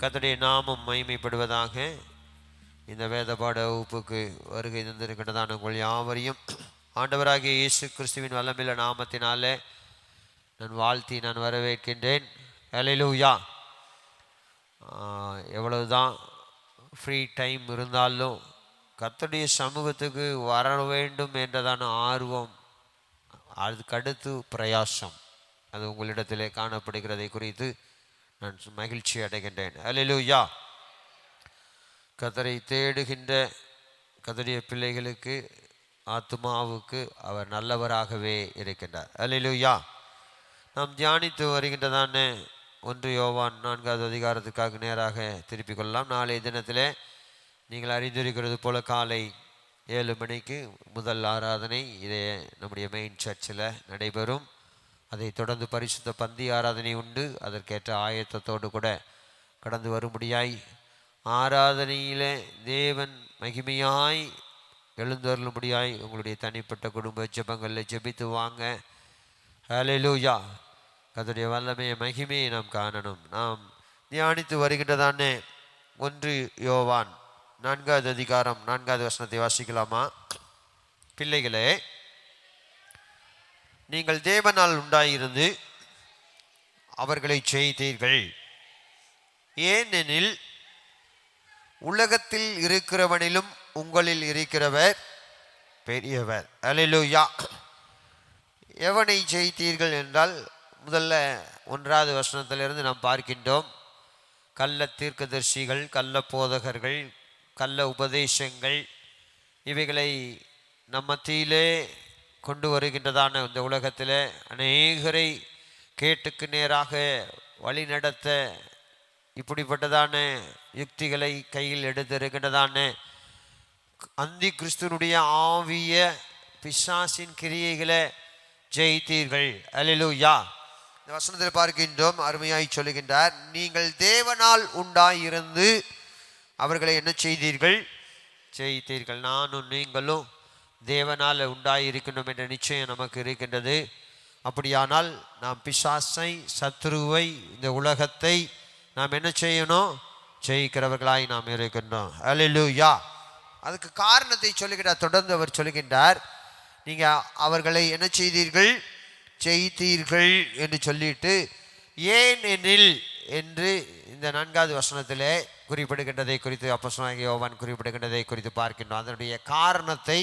கர்த்தருடைய நாமம் மகிமைப்படுவதாக. இந்த வேத பாட வகுப்புக்கு வருகை தந்திருக்கின்றதான உங்கள் யாவரையும் ஆண்டவராகிய இயேசு கிறிஸ்துவின் வல்லமையுள்ள நாமத்தினாலே நான் வாழ்த்தி நான் வரவேற்கின்றேன். ஹல்லேலூயா. எவ்வளவுதான் ஃப்ரீ டைம் இருந்தாலும் கர்த்தருடைய சமூகத்துக்கு வர வேண்டும் என்றதான ஆர்வம், அதுக்கடுத்து பிரயாசம், அது உங்களிடத்திலே காணப்படுகிறதை குறித்து நான் மகிழ்ச்சி அடைகின்றேன். ஹல்லேலூயா. கர்த்தரை தேடுகின்ற கர்த்தருடைய பிள்ளைகளுக்கு, ஆத்துமாவுக்கு அவர் நல்லவராகவே இருக்கின்றார். ஹல்லேலூயா. நாம் தியானித்து வருகின்றதான 1 யோவான் 4வது அதிகாரத்துக்காக நேராக திருப்பிக் கொள்ளலாம். நாளைய தினத்திலே நீங்கள் அறிந்திருக்கிறது போல காலை 7 மணிக்கு முதல் ஆராதனை இதே நம்முடைய மெயின் சர்ச்சில் நடைபெறும். அதை தொடர்ந்து பரிசுத்த பந்தி ஆராதனை உண்டு. அதற்கேற்ற ஆயத்தத்தோடு கூட கடந்து வரும்படியாய் ஆராதனையிலே தேவன் மகிமையாய் எழுந்தருளும்படியாய் உங்களுடைய தனிப்பட்ட குடும்ப ஜெபங்களில் ஜெபித்து வாங்க. ஹல்லேலூயா. கர்த்தருடைய வல்லமையை மகிமையை நாம் காணணும். நாம் தியானித்து வருகின்றதானே 1 யோவான் 4வது அதிகாரம் 4வது வசனத்தை வாசிக்கலாமா? பிள்ளைகளே, நீங்கள் தேவனால் உண்டாயிருந்து அவர்களை செய்தீர்கள். ஏனெனில் உலகத்தில் இருக்கிறவனிலும் உங்களில் இருக்கிறவர் பெரியவர். அல்லேலூயா. எவனை ஜெயித்தீர்கள் என்றால், முதல்ல 1வது வசனத்திலிருந்து நாம் பார்க்கின்றோம். கள்ள தீர்க்கதரிசிகள், கள்ள போதகர்கள், கள்ள உபதேசங்கள், இவைகளை நம் மத்தியிலே கொண்டு வருகின்றதான இந்த உலகத்தில் அநேகரை கேட்டுக்கு நேராக வழி நடத்த இப்படிப்பட்டதான யுக்திகளை கையில் எடுத்திருக்கின்றதான அந்தி கிறிஸ்துனுடைய ஆவிய பிசாசின் கிரியைகளை ஜெயித்தீர்கள். அல்லேலூயா. இந்த வசனத்தில் பார்க்கின்றோம், அருமையாய் சொல்லுகின்றார், நீங்கள் தேவனால் உண்டாயிருந்து அவர்களை என்ன செய்தீர்கள்? ஜெயித்தீர்கள். நானும் நீங்களும் தேவனால் உண்டாயிருக்கணும் என்ற நிச்சயம் நமக்கு இருக்கின்றது. அப்படியானால் நாம் பிசாசை, சத்ருவை, இந்த உலகத்தை நாம் என்ன செய்யணும்? ஜெயிக்கிறவர்களாய் நாம் இருக்கின்றோம். அல்லேலூயா. அதுக்கு காரணத்தை சொல்லுகிறார். தொடர்ந்து அவர் சொல்லுகின்றார், நீங்கள் அவர்களை என்ன செய்தீர்கள்? ஜெயித்தீர்கள் என்று சொல்லிட்டு, ஏன் எனில் என்று இந்த 4வது வசனத்திலே குறிப்பிடுகின்றதை குறித்து, அப்போஸ்தலனாகிய யோவான் குறிப்பிடுகின்றதை குறித்து பார்க்கின்றோம். அதனுடைய காரணத்தை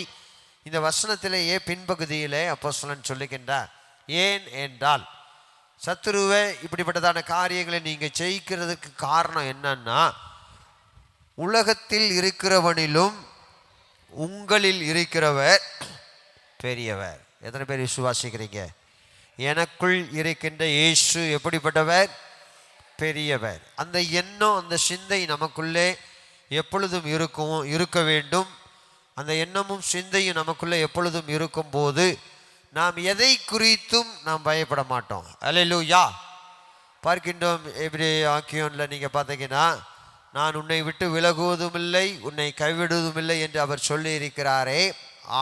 இந்த வசனத்திலேயே பின்பகுதியிலே அப்போஸ்தலன் சொல்லுகின்றார். ஏன் என்றால், சத்துருவை இப்படிப்பட்டதான காரியங்களை நீங்கள் ஜெயிக்கிறதுக்கு காரணம் என்னன்னா, உலகத்தில் இருக்கிறவனிலும் உங்களில் இருக்கிறவர் பெரியவர். எத்தனை பேர் விசுவாசிக்கிறீங்க? எனக்குள் இருக்கின்ற இயேசு எப்படிப்பட்டவர்? பெரியவர். அந்த எண்ணம், அந்த சிந்தை நமக்குள்ளே எப்பொழுதும் இருக்க வேண்டும். அந்த எண்ணமும் சிந்தையும் நமக்குள்ளே எப்பொழுதும் இருக்கும்போது நாம் எதை குறித்தும் நாம் பயப்பட மாட்டோம். அல்லேலூயா. பார்க்கின்றோம், எப்படி ஆக்கியோனில் நீங்கள் பார்த்தீங்கன்னா, நான் உன்னை விட்டு விலகுவதும் இல்லை, உன்னை கைவிடுவதும் இல்லை என்று அவர் சொல்லி இருக்கிறாரே.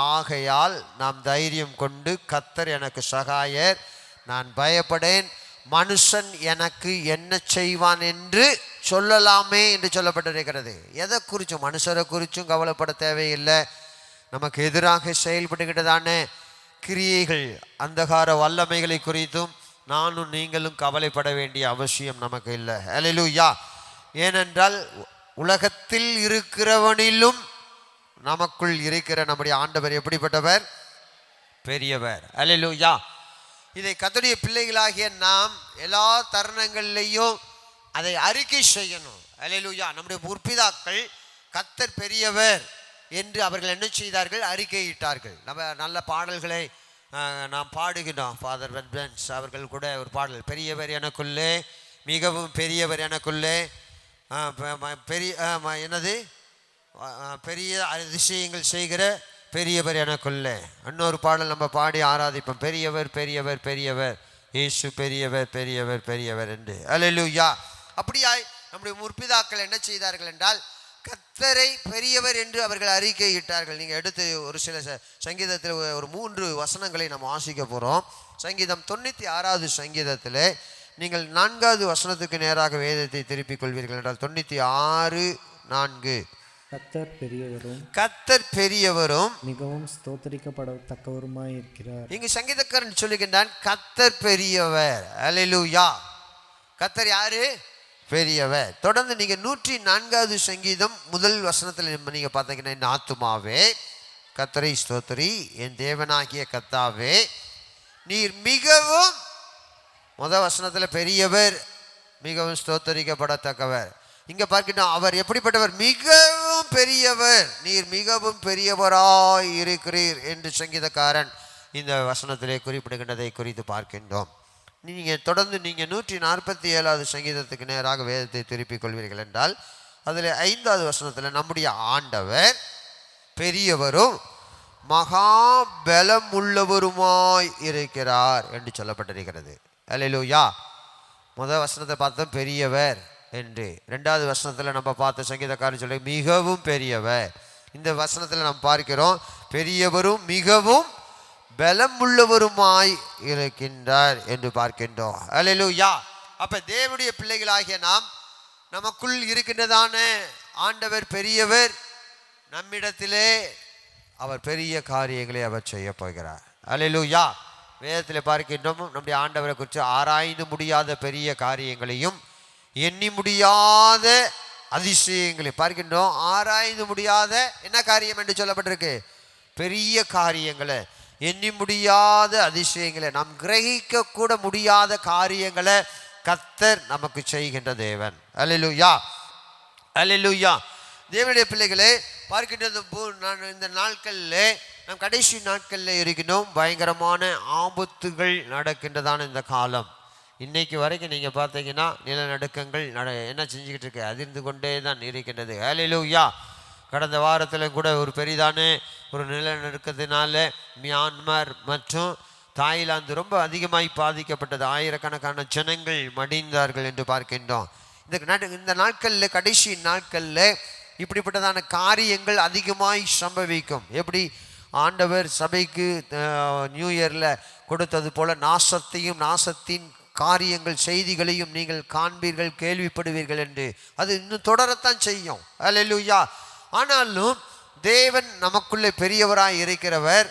ஆகையால் நாம் தைரியம் கொண்டு, கர்த்தர் எனக்கு சகாயர், நான் பயப்படேன், மனுஷன் எனக்கு என்ன செய்வான் என்று சொல்லலாமே என்று சொல்லப்பட்டிருக்கிறது. எதை குறித்தும், மனுஷரை குறித்தும் கவலைப்பட தேவையில்லை. நமக்கு எதிராக செயல்படுகின்றதான கிரியைகள், அந்தகார வல்லமைகளை குறித்தும் நானும் நீங்களும் கவலைப்பட வேண்டிய அவசியம் நமக்கு இல்லை. அல்லேலூயா. ஏனென்றால் உலகத்தில் இருக்கிறவனிலும் நமக்குள் இருக்கிற நம்முடைய ஆண்டவர் எப்படிப்பட்டவர்? பெரியவர். அல்லேலூயா. இதை கர்த்தருடைய பிள்ளைகளாகிய நாம் எல்லா தருணங்கள்லையும் அதை அறிக்கை செய்யணும். அல்லேலூயா. நம்முடைய முற்பிதாக்கள் கர்த்தர் பெரியவர் என்று அவர்கள் என்ன செய்தார்கள்? அறிக்கையிட்டார்கள். நம்ம நல்ல பாடல்களை நாம் பாடுகின்றோம். ஃபாதர் வென்ஸ் அவர்கள் கூட ஒரு பாடல், பெரியவர் எனக்குள்ளே, மிகவும் பெரியவர் எனக்குள்ளே, பெரிய என்னது, பெரிய அதிசயங்கள் செய்கிற பெரியவர் எனக்குள்ளே. இன்னொரு பாடல் நம்ம பாடி ஆராதிப்போம், பெரியவர் பெரியவர் பெரியவர் இயேசு பெரியவர் பெரியவர் பெரியவர் என்று. அல்லேலூயா. அப்படியாய் நம்முடைய முற்பிதாக்கள் என்ன செய்தார்கள் என்றால், கர்த்தரை பெரியவர் என்று அவர்கள் அறிக்கையிட்டார்கள். நீங்கள் எடுத்து ஒரு சில சங்கீதத்தில் ஒரு 3 வசனங்களை நம்ம வாசிக்க போகிறோம். சங்கீதம் 96வது சங்கீதத்தில் நீங்கள் 4வது வசனத்துக்கு நேராக வேதத்தை திருப்பிக் கொள்வீர்கள் என்றால் 96:4. கர்த்தர் பெரியவரும் மிகவும் ஸ்தோத்திரிக்கப்படத்தக்கவருமாய் இருக்கிறார். இங்கு சங்கீதக்காரன் சொல்லுகின்றான், கர்த்தர் பெரியவர். அல்லேலூயா. கர்த்தர் யாரு? பெரியவர். தொடர்ந்து நீங்க 104வது சங்கீதம் முதல் வசனத்தில் நீங்க பார்த்தீங்கன்னா, என் ஆத்துமாவே கர்த்தரை ஸ்தோத்திரி, என் தேவனாகிய கர்த்தாவே நீர் மிகவும், முதல் வசனத்தில் பெரியவர், மிகவும் ஸ்தோத்தரிக்கப்படத்தக்கவர். இங்க பார்க்கிட்டோம், அவர் எப்படிப்பட்டவர்? மிகவும் பெரியவர், நீர் மிகவும் பெரியவராய் இருக்கிறீர் என்று சங்கீதக்காரன் இந்த வசனத்திலே குறிப்பிடுகின்றதை குறித்து பார்க்கின்றோம். நீங்கள் தொடர்ந்து நீங்கள் 147வது சங்கீதத்துக்கு நேராக வேதத்தை திருப்பிக் கொள்வீர்கள் என்றால் அதில் 5வது வசனத்தில் நம்முடைய ஆண்டவர் பெரியவரும் மகா பலமுள்ளவருமாய் இருக்கிறார் என்று சொல்லப்பட்டிருக்கிறது. அல்லேலூயா. முதல் வசனத்தை பார்த்தோம் பெரியவர் என்று. 2வது வசனத்தில் நம்ம பார்த்த சங்கீதக்காரன் சொல்லி மிகவும் பெரியவர். இந்த வசனத்தில் நாம் பார்க்கிறோம் பெரியவரும் மிகவும் பலமுள்ளவருமாய் இருக்கின்றார் என்று பார்க்கின்றோம். அல்லேலூயா. அப்ப தேவனுடைய பிள்ளைகளாகிய நாம், நமக்குள் இருக்கின்றதான ஆண்டவர் பெரியவர், நம்மிடத்திலே அவர் பெரிய காரியங்களை அவர் செய்ய போகிறார். அல்லேலூயா. வேதத்தில் பார்க்கின்றோம், நம்முடைய ஆண்டவரை குறித்து ஆராய்ந்து முடியாத பெரிய காரியங்களையும் எண்ணி முடியாத அதிசயங்களை பார்க்கின்றோம். ஆராய்ந்து முடியாத என்ன காரியம் என்று சொல்லப்பட்டிருக்கு? பெரிய காரியங்களை, எண்ணி முடியாத அதிசயங்களை, நாம் கிரகிக்க கூட முடியாத காரியங்களை கர்த்தர் நமக்கு செய்கின்ற தேவன். அல்லேலூயா. அல்லேலூயா. தேவனுடைய பிள்ளைகளே பார்க்கின்றது, இந்த நாட்களில் நம் கடைசி நாட்களில் இருக்கின்றோம். பயங்கரமான ஆபத்துகள் நடக்கின்றதான இந்த காலம். இன்னைக்கு வரைக்கும் நீங்கள் பார்த்தீங்கன்னா நிலநடுக்கங்கள் என்ன செஞ்சுக்கிட்டு இருக்கு? அதிர்ந்து கொண்டே தான் இருக்கின்றது. அல்லேலூயா. கடந்த வாரத்தில் கூட ஒரு பெரிதான ஒரு நிலநடுக்கத்தினால மியான்மர் மற்றும் தாய்லாந்து ரொம்ப அதிகமாய் பாதிக்கப்பட்டது. ஆயிரக்கணக்கான ஜனங்கள் மடிந்தார்கள் என்று பார்க்கின்றோம். இந்த நாட்களில், கடைசி நாட்களில் இப்படிப்பட்டதான காரியங்கள் அதிகமாய் சம்பவிக்கும். எப்படி ஆண்டவர் சபைக்கு நியூ இயரில் கொடுத்தது போல நாசத்தையும் நாசத்தின் காரியங்கள் செய்திகளையும் நீங்கள் காண்பீர்கள், கேள்விப்படுவீர்கள் என்று அது இன்னும் தொடரத்தான் செய்யும். அல்லேலூயா. ஆனாலும் தேவன் நமக்குள்ளே பெரியவராய் இருக்கிறவர்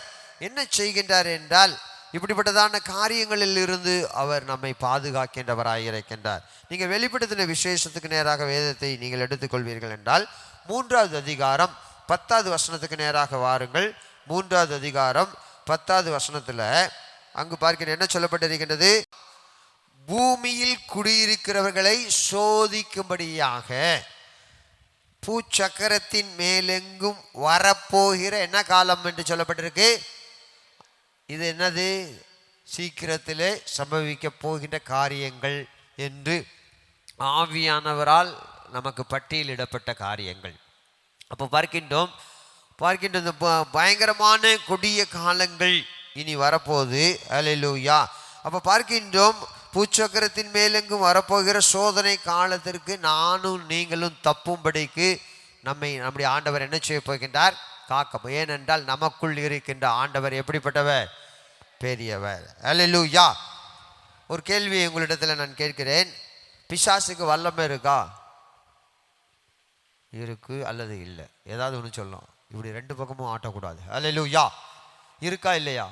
என்ன செய்கின்றார் என்றால், இப்படிப்பட்டதான காரியங்களில் இருந்து அவர் நம்மை பாதுகாக்கின்றவராய் இருக்கின்றார். நீங்கள் வெளிப்படுத்தின விசேஷத்துக்கு நேராக வேதத்தை நீங்கள் எடுத்துக்கொள்வீர்கள் என்றால் 3வது அதிகாரம் 10வது வசனத்துக்கு நேராக வாருங்கள். 3வது அதிகாரம் 10வது வசனத்தில் அங்கு பார்க்கிறேன் என்ன சொல்லப்பட்டிருக்கின்றது? பூமியில் குடியிருக்கிறவர்களை சோதிக்கும்படியாக பூச்சக்கரத்தின் மேலெங்கும் வரப்போகிற என்ன காலம் என்று சொல்லப்பட்டிருக்கு? இது என்னது? சீக்கிரத்திலே சம்பவிக்க போகின்ற காரியங்கள் என்று ஆவியானவரால் நமக்கு பட்டியலிடப்பட்ட காரியங்கள். அப்போ பார்க்கின்றது பயங்கரமான கொடிய காலங்கள் இனி வரப்போகுது. அல்லேலூயா. அப்போ பார்க்கின்றோம், பூச்சக்கரத்தின் மேலெங்கும் வரப்போகிற சோதனை காலத்திற்கு நானும் நீங்களும் தப்பும்படிக்கு நம்முடைய ஆண்டவர் என்ன செய்ய போகின்றார்? காக்க. ஏனென்றால் நமக்குள் இருக்கின்ற ஆண்டவர் எப்படிப்பட்டவர்? பெரியவர். அல்லேலூயா. ஒரு கேள்வி உங்களிடத்தில் நான் கேட்கிறேன், பிசாசுக்கு வல்லமை இருக்கா? இருக்கு அல்லது இல்லை? ஏதாவது ஒன்று சொல்லணும். இப்படி ரெண்டு பக்கமும் ஆட்டக்கூடாது. அல்லேலூயா. இருக்கா இல்லையா?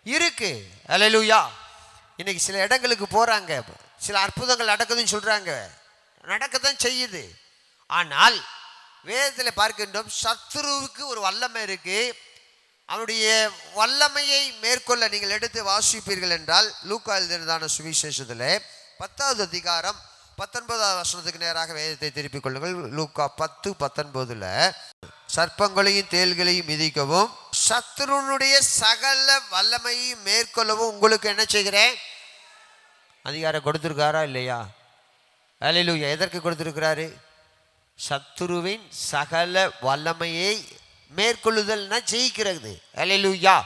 இருக்கு. அல்லேலூயா. இன்னைக்கு சில இடங்களுக்கு போகிறாங்க, சில அற்புதங்கள் நடக்குதுன்னு சொல்கிறாங்க, நடக்கத்தான் செய்யுது. ஆனால் வேதத்தில் பார்க்கின்றோம், சத்துருவுக்கு ஒரு வல்லமை இருக்கு. அவனுடைய வல்லமையை மேற்கொள்ள நீங்கள் எடுத்து வாசிப்பீர்கள் என்றால் லூக்கா எழுதினதான சுவிசேஷத்தில் 10வது அதிகாரம் 19வது வசனத்துக்கு நேராக வேதத்தை திருப்பிக் கொள்ளுங்கள். லூக்கா 10:19 சர்ப்பங்களையும் தேள்களையும் மிதிக்கவும் சத்துருனுடைய சகல வல்லமையும் மேற்கொள்ளவும் உங்களுக்கு என்ன செய்கிறேன்? அதிகாரம் கொடுத்திருக்காரா இல்லையா? அல்லேலூயா. எதற்கு கொடுத்திருக்கிறாரு? சத்துருவின் சகல வல்லமையை மேற்கொள்ளுதல்னா ஜெயிக்கிறது. அல்லேலூயா.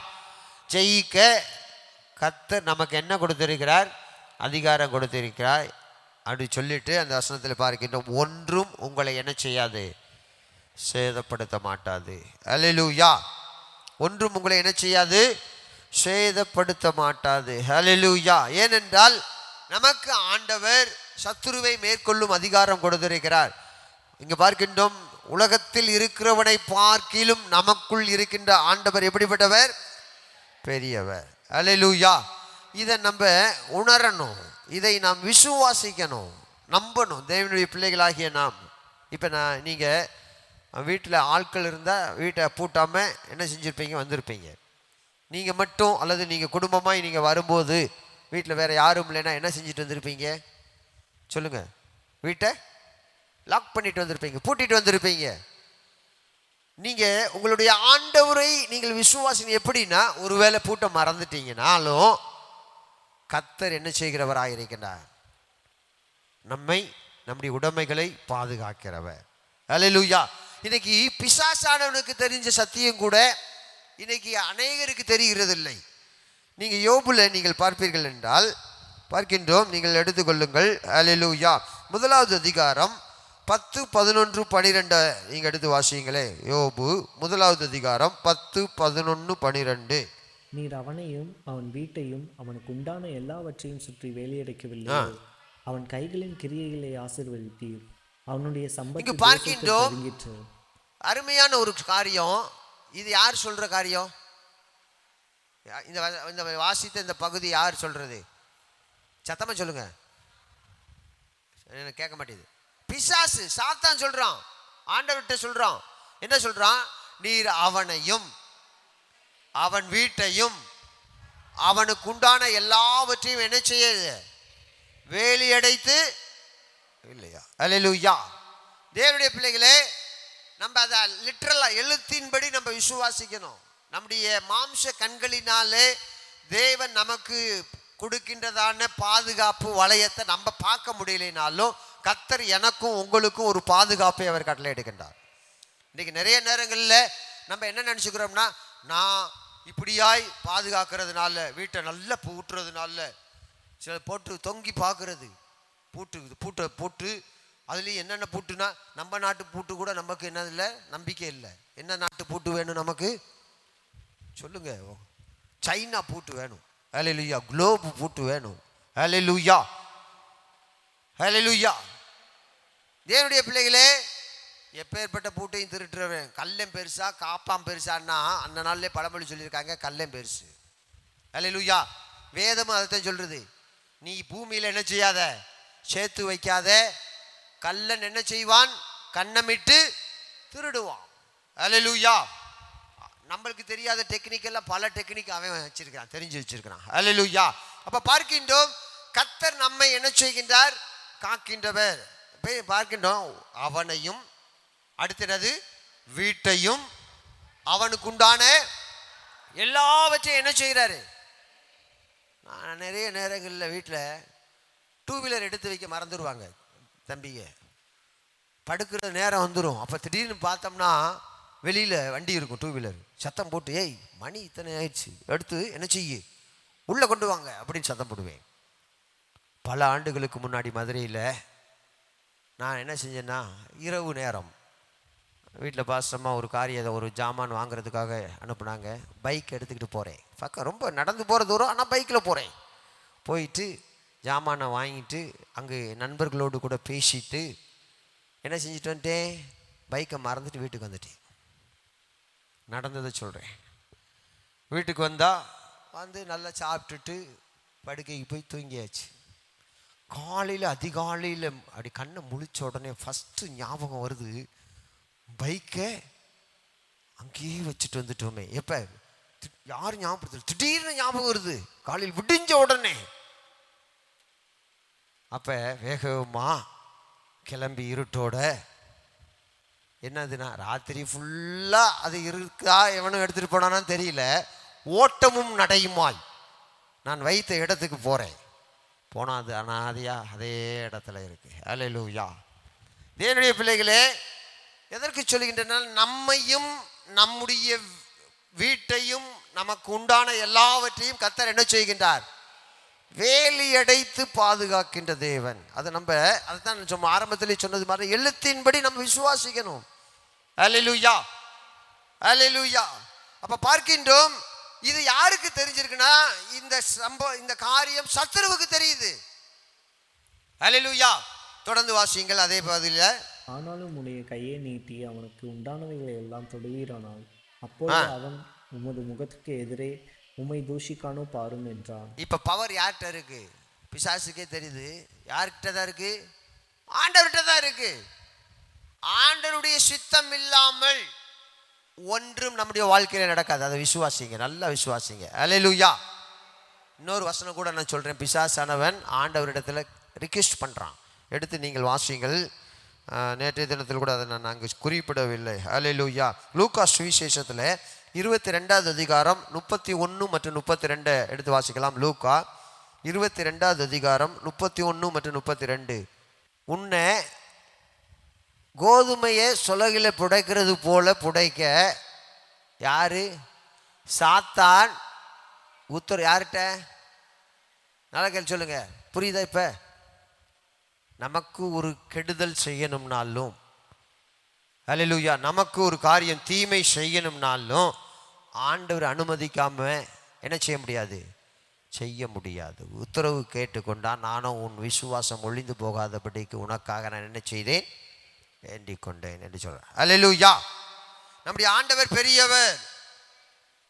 ஜெயிக்க கர்த்தர் நமக்கு என்ன கொடுத்திருக்கிறார்? அதிகாரம் கொடுத்திருக்கிறார். அப்படி சொல்லிட்டு அந்த வசனத்தில் பார்க்கின்றோம், ஒன்றும் உங்களை என்ன செய்யாது? சேதப்படுத்த மாட்டாது. அல்லேலூயா. ஒன்றும் உங்களை என்ன செய்யாது? சேதப்படுத்த மாட்டாது. அல்லேலூயா. ஏனென்றால் நமக்கு ஆண்டவர் சத்துருவை மேற்கொள்ளும் அதிகாரம் கொடுத்திருக்கிறார். இங்க பார்க்கின்றோம், உலகத்தில் இருக்கிறவனை பார்க்கிலும் நமக்குள் இருக்கின்ற ஆண்டவர் எப்படிப்பட்டவர்? பெரியவர். அல்லேலூயா. இதை நம்ம உணரணும், இதை நாம் விசுவாசிக்கணும், நம்பணும். தேவனுடைய பிள்ளைகளாகிய நாம் இப்போ நீங்கள் வீட்டில் ஆட்கள் இருந்தால் வீட்டை பூட்டாமல் என்ன செஞ்சுருப்பீங்க? வந்திருப்பீங்க. நீங்கள் மட்டும் அல்லது நீங்கள் குடும்பமாக நீங்கள் வரும்போது வீட்டில் வேறு யாரும் இல்லைன்னா என்ன செஞ்சுட்டு வந்திருப்பீங்க? சொல்லுங்கள். வீட்டை லாக் பண்ணிட்டு வந்திருப்பீங்க, பூட்டிட்டு வந்திருப்பீங்க. நீங்கள் உங்களுடைய ஆண்டவரை நீங்கள் விசுவாசிங்க. எப்படின்னா, ஒருவேளை பூட்டை மறந்துட்டீங்கனாலும் கர்த்தர் என்ன செய்கிறவராக இருக்கின்றார்? நம்முடைய உடைமைகளை பாதுகாக்கிறவர். அல்லேலூயா. இன்னைக்கு பிசாசானவனுக்கு தெரிஞ்ச சத்தியம் கூட இன்னைக்கு அநேகருக்கு தெரிகிறது இல்லை. நீங்கள் யோபுல நீங்கள் பார்ப்பீர்கள் என்றால் பார்க்கின்றோம், நீங்கள் எடுத்துக்கொள்ளுங்கள். அல்லேலூயா. 1வது அதிகாரம் 10, 11, 12 நீங்கள் எடுத்து வாசிங்களே. யோபு 1வது அதிகாரம் 10, 11, 12. நீர் அவனையும் அவன் வீட்டையும் அவனுக்கு உண்டான எல்லாவற்றையும் சுற்றி வேலையடைக்கவில்லை. அவன் கைகளின் கிரியைகளை ஆசீர்வதித்தீர். அவனுடைய சம்பத்து பார்க்கின்றோம். ஒதுங்கிற்று. அருமையான ஒரு காரியம். இது யார் சொல்ற காரியம்? இந்த வாசித்த இந்த பகுதி யார் சொல்றது? சத்தமா சொல்லுங்க, எனக்கு கேட்க மாட்டேது. பிசாசு, சாத்தான் சொல்றான், ஆண்டவர்கிட்ட சொல்றான். என்ன சொல்றான்? நீர் அவனையும் அவன் வீட்டையும் அவனுக்கு உண்டான எல்லாவற்றையும் என்ன செய்ய வேலி அடைத்து இல்லையா? அல்லேலூயா. தேவனுடைய பிள்ளைகளே, நம்ம அதை லிட்டரலா எழுத்தின்படி நம்ம விசுவாசிக்கணும். நம்முடைய மாம்ச கண்களினாலே தேவன் நமக்கு கொடுக்கின்றதான பாதுகாப்பு வளையத்தை நம்ம பார்க்க முடியலைனாலும் கர்த்தர் எனக்கும் உங்களுக்கும் ஒரு பாதுகாப்பை அவர் கட்டளை எடுக்கின்றார். இன்றைக்கி நிறைய நேரங்களில் நம்ம என்ன நினச்சிக்கிறோம்னா, நான் இப்படியாய் பாதுகாக்கிறதுனால, வீட்டை நல்லா பூட்டுறதுனால, சில போட்டு தொங்கி பார்க்கறது, பூட்டு அதுலேயும் என்னென்ன பூட்டுனா, நம்ம நாட்டு பூட்டு கூட நமக்கு என்னதில்லை, நம்பிக்கை இல்லை. என்ன நாட்டு பூட்டு வேணும் நமக்கு? சொல்லுங்க. சைனா பூட்டு வேணும். அல்லேலூயா. குளோப் பூட்டு வேணும். அல்லேலூயா. அல்லேலூயா. தேவனுடைய பிள்ளைகளே, எப்பேற்பட்ட பூட்டையும் திருட்டுறவன். கல்லம் பெருசா காப்பாம் பெருசான்னா அந்த நாள்லேயே பழமொழி சொல்லியிருக்காங்க, கல்லம் பெருசு. அல்லேலூயா. வேதமும் அதைத்தான் சொல்றது. நீ பூமியில் என்ன செய்யாத, சேர்த்து வைக்காத. கல்லன் என்ன செய்வான்? கண்ணமிட்டு திருடுவான். அல்லேலூயா. நம்மளுக்கு தெரியாத டெக்னிக்கெல்லாம் பல டெக்னிக் அவன் வச்சிருக்கிறான், தெரிஞ்சு வச்சிருக்கிறான். அல்லேலூயா. அப்ப பார்க்கின்றோம், கர்த்தர் நம்மை என்ன செய்கின்றார்? காக்கின்றவர். பார்க்கின்றோம், அவனையும் அடுத்தது வீட்டையும் அவனுக்கு உண்டான எல்லாவற்றையும் என்ன செய்கிறாரு? நான் நிறைய நேரங்களில் வீட்டில் 2 வீலர் எடுத்து வைக்க மறந்துடுவாங்க தம்பிங்க. படுக்கிற நேரம் வந்துடும். அப்போ திடீர்னு பார்த்தோம்னா வெளியில் வண்டி இருக்கும், 2 வீலர். சத்தம் போட்டு, ஏய் மணி இத்தனை ஆயிடுச்சு, எடுத்து என்ன செய்ய உள்ளே கொண்டு வாங்க அப்படின்னு சத்தம் போடுவேன். பல ஆண்டுகளுக்கு முன்னாடி மதுரையில் நான் என்ன செஞ்சேன்னா, இரவு நேரம் வீட்டில் பாசமாக ஒரு காரியம், ஒரு ஜாமான் வாங்குறதுக்காக அனுப்புனாங்க. பைக் எடுத்துக்கிட்டு போகிறேன். பக்கம் ரொம்ப நடந்து போகிற தூரம், ஆனால் பைக்கில் போகிறேன். போயிட்டு ஜாமானை வாங்கிட்டு அங்கே நண்பர்களோடு கூட பேசிட்டு என்ன செஞ்சுட்டு வந்துட்டேன், பைக்கை மறந்துட்டு வீட்டுக்கு வந்துட்டேன். நடந்ததை சொல்கிறேன். வீட்டுக்கு வந்து நல்லா சாப்பிட்டுட்டு படுக்கைக்கு போய் தூங்கியாச்சு. காலையில் அதிகாலையில் அப்படி கண்ணை முழிச்ச உடனே ஃபஸ்ட்டு ஞாபகம் வருது, பைக்கை அங்கேயே வச்சுட்டு வந்துட்டோமே. எப்போ யாரும் ஞாபகப்படுத்தல, திடீர்னு ஞாபகம் வருது காலையில் விடிஞ்ச உடனே. அப்போ வேகமாக கிளம்பி இருட்டோட, என்னதுன்னா ராத்திரி ஃபுல்லாக அது இருக்கா, எவனும் எடுத்துகிட்டு போனான்னு தெரியல, ஓட்டமும் நடையுமாய் நான் வைத்த இடத்துக்கு போகிறேன். போனால் அது அனாதையா அதே இடத்துல இருக்கு. அல்லேலூயா. தேவனுடைய பிள்ளைகளே, எதற்கு சொல்லுகின்றனால், நம்மையும் நம்முடைய வீட்டையும் நமக்கு உண்டான எல்லாவற்றையும் கர்த்தர் என்ன செய்கின்றார்? வேலி அடைத்து பாதுகாக்கின்ற தேவன். அதை அதைத்தான் நம்ம ஆரம்பத்திலே சொன்னது மாதிரி எழுத்தின்படி நம்ம விசுவாசிக்கணும். அல்லேலூயா. அல்லேலூயா. அப்ப பார்க்கின்றோம், இது யாருக்கு தெரிஞ்சிருக்குன்னா, இந்த காரியம் சத்துருவுக்கு தெரியுது. அல்லேலூயா. தொடர்ந்து வாசியுங்கள் அதே பதில. ஆனாலும் உடைய கையை நீட்டி அவனுக்கு உண்டானவைகளை எல்லாம் தொடுவீரானால் அப்பொழுது அவன் உமது முகத்துக்கு எதிரே உம்மை தூஷிக்கானோ பாரும் என்றான். இப்ப பவர் யார்கிட்ட இருக்கு? பிசாசுக்கே தெரியுது. யார்கிட்ட தான் இருக்கு? ஆண்டவர்கிட்ட தான் இருக்கு. ஆண்டவருடைய சித்தம் இல்லாமல் ஒன்றும் நம்முடைய வாழ்க்கையில நடக்காது. அதை விசுவாசிங்க, நல்லா விசுவாசிங்க. அல்லேலூயா. இன்னொரு வசனம் கூட நான் சொல்றேன். பிசாசானவன் ஆண்டவரிடத்துல ரிக்வெஸ்ட் பண்றான். எடுத்து நீங்கள் வாசிங்கள். நேற்றைய தினத்தில் கூட அதை நான் அங்கு குறிப்பிடவில்லை. அல்லேலூயா. லூக்கா சுவிசேஷத்தில் 22வது அதிகாரம் 31 மற்றும் 32 எடுத்து வாசிக்கலாம். லூக்கா 22வது அதிகாரம் 31 மற்றும் 32. உன்னை கோதுமையை சுலகில புடைக்கிறது போல புடைக்க யாரு? சாத்தான் யார்கிட்ட? நல்லா கேள்வி சொல்லுங்க. புரியுதா? இப்ப நமக்கு ஒரு கெடுதல் செய்யணும்னாலும், அல்லேலூயா, நமக்கு ஒரு காரியம் தீமை செய்யணும்னாலும் ஆண்டவர் அனுமதிக்காம என்ன செய்ய முடியாது? செய்ய முடியாது. உத்தரவு கேட்டுக்கொண்டா நானும் உன் விசுவாசம் ஒழிந்து போகாதபடிக்கு உனக்காக நான் என்ன செய்தேன்? வேண்டிக் கொண்டேன் என்று சொல்றேன். அல்லேலூயா. நம்முடைய ஆண்டவர் பெரியவர்.